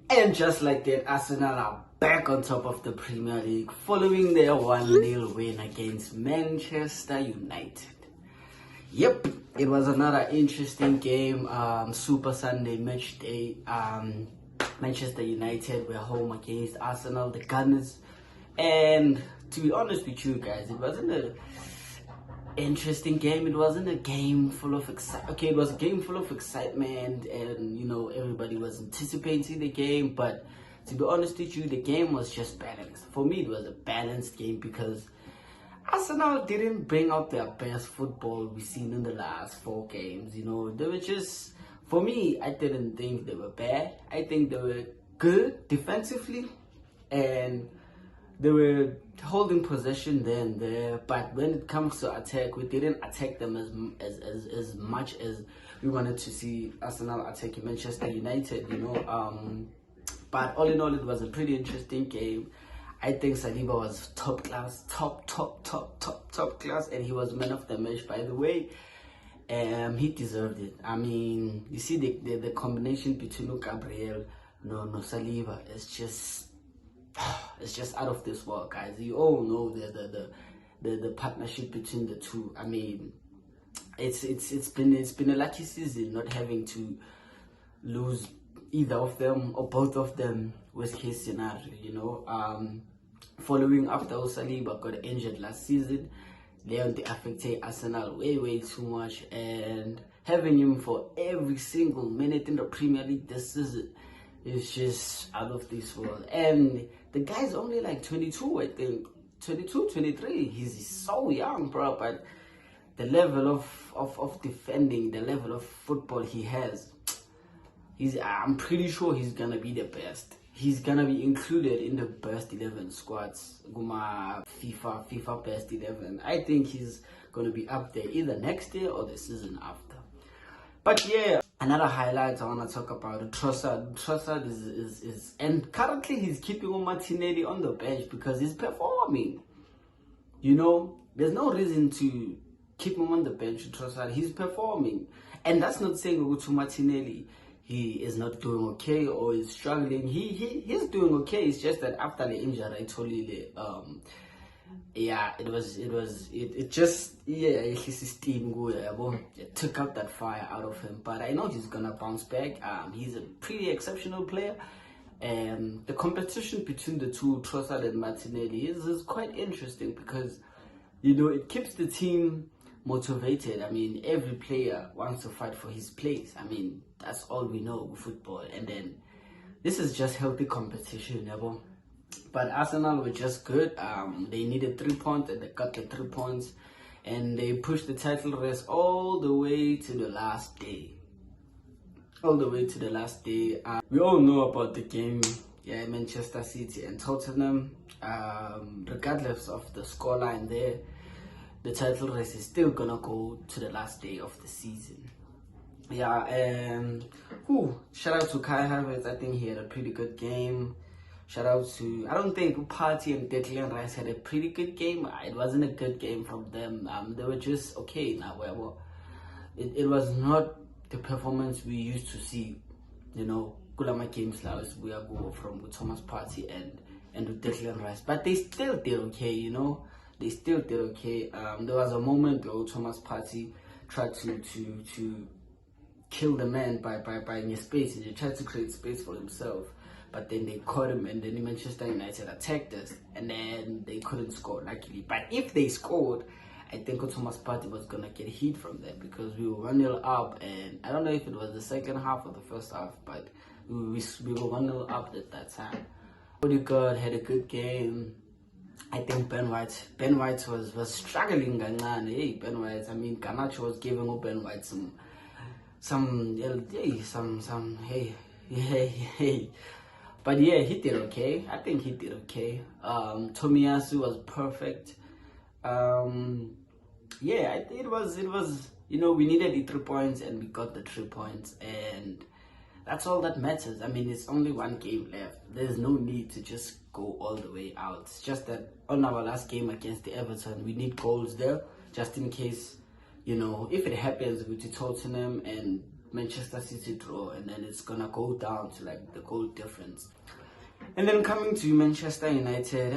And just like that, Arsenal are back on top of the Premier League following their 1-0 win against Manchester United. Yep, it was another interesting game. Super Sunday match day. Manchester United were home against Arsenal, the Gunners. And to be honest with you guys, it wasn't an interesting game. It wasn't a game full of it was a game full of excitement, and everybody was anticipating the game. But to be honest with you, the game was just balanced. For me, it was a balanced game because Arsenal didn't bring out their best football we've seen in the last 4 games. They were just, for me, I didn't think they were bad. I think they were good defensively, and they were holding possession there and there. But when it comes to attack, we didn't attack them as much as we wanted to see Arsenal attacking Manchester United. But all in all, it was a pretty interesting game. I think Saliba was top class, top class, and he was man of the match, by the way. He deserved it. I mean, you see the combination between Gabriel, no Saliba, it's just out of this world, guys. You all know the partnership between the two. I mean, it's been a lucky season not having to lose either of them or both of them, worst case scenario. Following after Saliba got injured last season, they affected Arsenal way too much, and having him for every single minute in the Premier League this season is just out of this world. And the guy's only like 22, I think. 22, 23. He's so young, bro. But the level of defending, the level of football he has, I'm pretty sure he's gonna be the best. He's gonna be included in the best 11 squads, FIFA best 11. I think he's gonna be up there either next year or the season after. But yeah, another highlight I wanna talk about, Trossard. Trossard is and currently he's keeping Martinelli on the bench because he's performing. There's no reason to keep him on the bench. Trossard, he's performing, and that's not saying to Martinelli he is not doing okay or is struggling. He's doing okay. It's just that after the injury, it took out that fire out of him. But I know he's gonna bounce back. He's a pretty exceptional player, and the competition between the two, Trossard and Martinelli, is quite interesting because it keeps the team motivated. I mean, every player wants to fight for his place. I mean, that's all we know with football. And then this is just healthy competition, But Arsenal were just good. They needed 3 points, and they got the 3 points, and they pushed the title race all the way to the last day. We all know about the game, Manchester City and Tottenham. Regardless of the scoreline there, the title race is still gonna go to the last day of the season. Shout out to Kai Havertz. I think he had a pretty good game. Shout out to, I don't think Partey and Declan Rice had a pretty good game. It wasn't a good game from them. They were just okay now. It was not the performance we used to see, Kulama games last we are go from with Thomas Partey and with Declan Rice. But they still did okay, They still did okay. There was a moment where Thomas Partey tried to kill the man by in his space. He tried to create space for himself, but then they caught him, and then Manchester United attacked us, and then they couldn't score, luckily. But if they scored, I think Thomas Partey was gonna get heat from that because we were 1-0 up, and I don't know if it was the second half or the first half, but we were 1-0 up at that time. Odegaard had a good game. I think Ben White was struggling. Hey, Ben White. I mean, Garnacho was giving up Ben White some hey. But yeah, he did okay. I think he did okay. Tomiyasu was perfect. It you know, we needed the 3 points and we got the 3 points, and that's all that matters. I mean, it's only one game left. There's no need to just go all the way out. It's just that on our last game against the Everton, we need goals there, just in case, you know, if it happens with the Tottenham and Manchester City draw, and then it's gonna go down to like the goal difference. And then coming to Manchester United,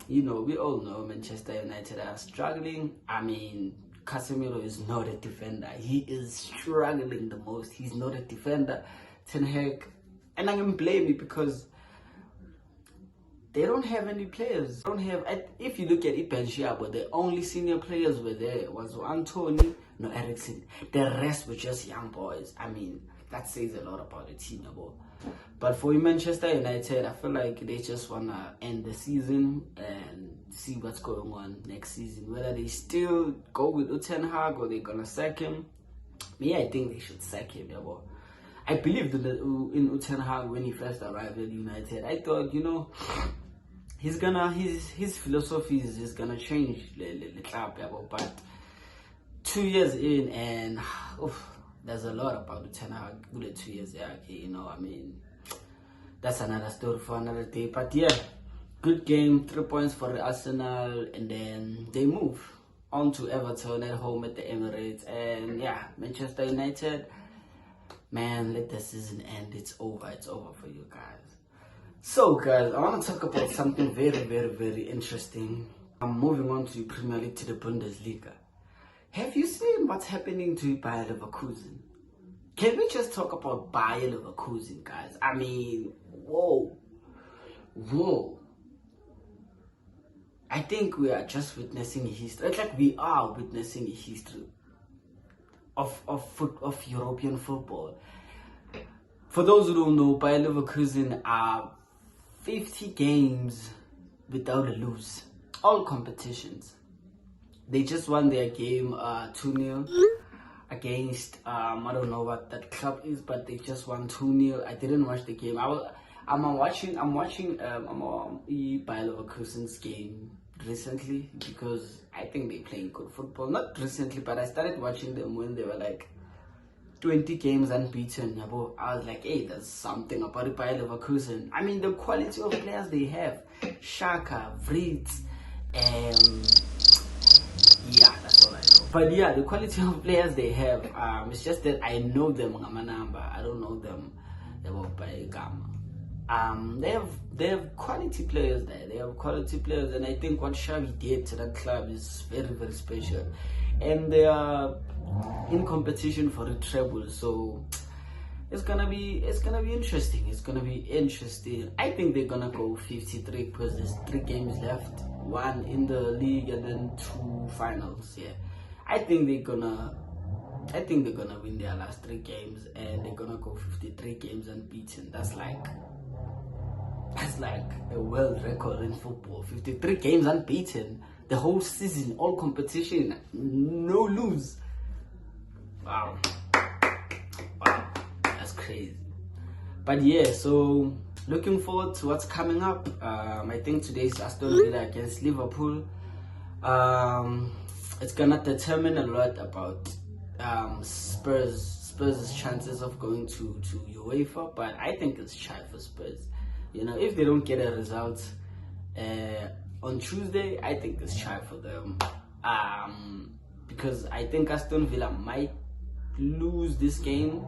you know, we all know Manchester United are struggling. I mean, Casemiro is not a defender. He is struggling the most. He's not a defender. Ten Hag, and I can blame it because they don't have any players. They don't have. If you look at it, bench, but the only senior players were there was Anthony, no Eriksen. The rest were just young boys. I mean, that says a lot about the team, But for Manchester United, I feel like they just wanna end the season and see what's going on next season. Whether they still go with Ten Hag or they're gonna sack him. Me, I think they should sack him, I believed in Ten Hag when he first arrived at United. I thought, you know, his philosophy is just gonna change the club, but 2 years in, and there's a lot about the Ten Hag with the 2 years. You know, I mean, that's another story for another day. But yeah, good game, 3 points for the Arsenal, and then they move on to Everton at home at the Emirates. And yeah, Manchester United, man, let the season end. It's over for you guys. So guys, I want to talk about something very, very, very interesting. I'm moving on to Premier League, to the Bundesliga. Have you seen what's happening to Bayer Leverkusen? Can we just talk about Bayer Leverkusen, guys? I mean, whoa. I think we are just witnessing a history. It's like we are witnessing a history of European football. For those who don't know, Bayer Leverkusen are 50 games without a lose. All competitions. They just won their game 2-0 against I don't know what that club is, but they just won 2-0. I didn't watch the game. I'm watching Bayer Leverkusen's game recently because I think they're playing good football. Not recently, but I started watching them when they were like 20 games unbeaten. I was like, hey, there's something about it, Bayer Leverkusen. I mean, the quality of players they have, Shaka, Vritz, yeah, that's all I know. But yeah, the quality of players they have, it's just that I know them number. I don't know them by Gamma. They have quality players there. They have quality players, and I think what Xavi did to that club is very, very special. And they are in competition for the treble, so it's gonna be interesting. It's gonna be interesting. I think they're gonna go 53 because there's 3 games left, 1 in the league and then 2 finals. Yeah, I think they're gonna win their last 3 games and they're gonna go 53 games unbeaten. That's like a world record in football. 53 games unbeaten the whole season, all competition, no lose. Wow, that's crazy. But yeah, so looking forward to what's coming up. I think today's Aston Villa against Liverpool. It's gonna determine a lot about Spurs' chances of going to UEFA, but I think it's shy for Spurs. You know, if they don't get a result on Tuesday, I think it's shy for them. Because I think Aston Villa might lose this game,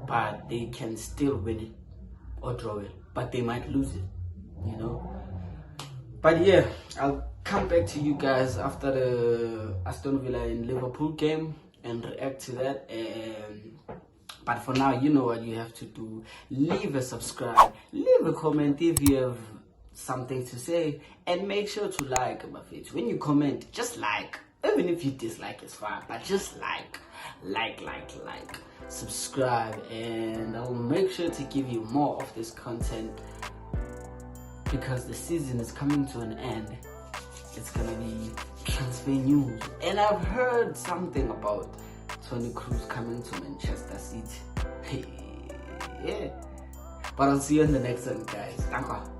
but they can still win it or draw it. But they might lose it, you know. But yeah, I'll come back to you guys after the Aston Villa and Liverpool game and react to that. But for now, you know what you have to do. Leave a subscribe, leave a comment if you have something to say, and make sure to like my face. When you comment, just like. Even if you dislike, it's fine, but just like, subscribe, and I'll make sure to give you more of this content because the season is coming to an end. It's gonna be transfer news, and I've heard something about Toni Kroos coming to Manchester City. Yeah, but I'll see you in the next one, guys. Thank you.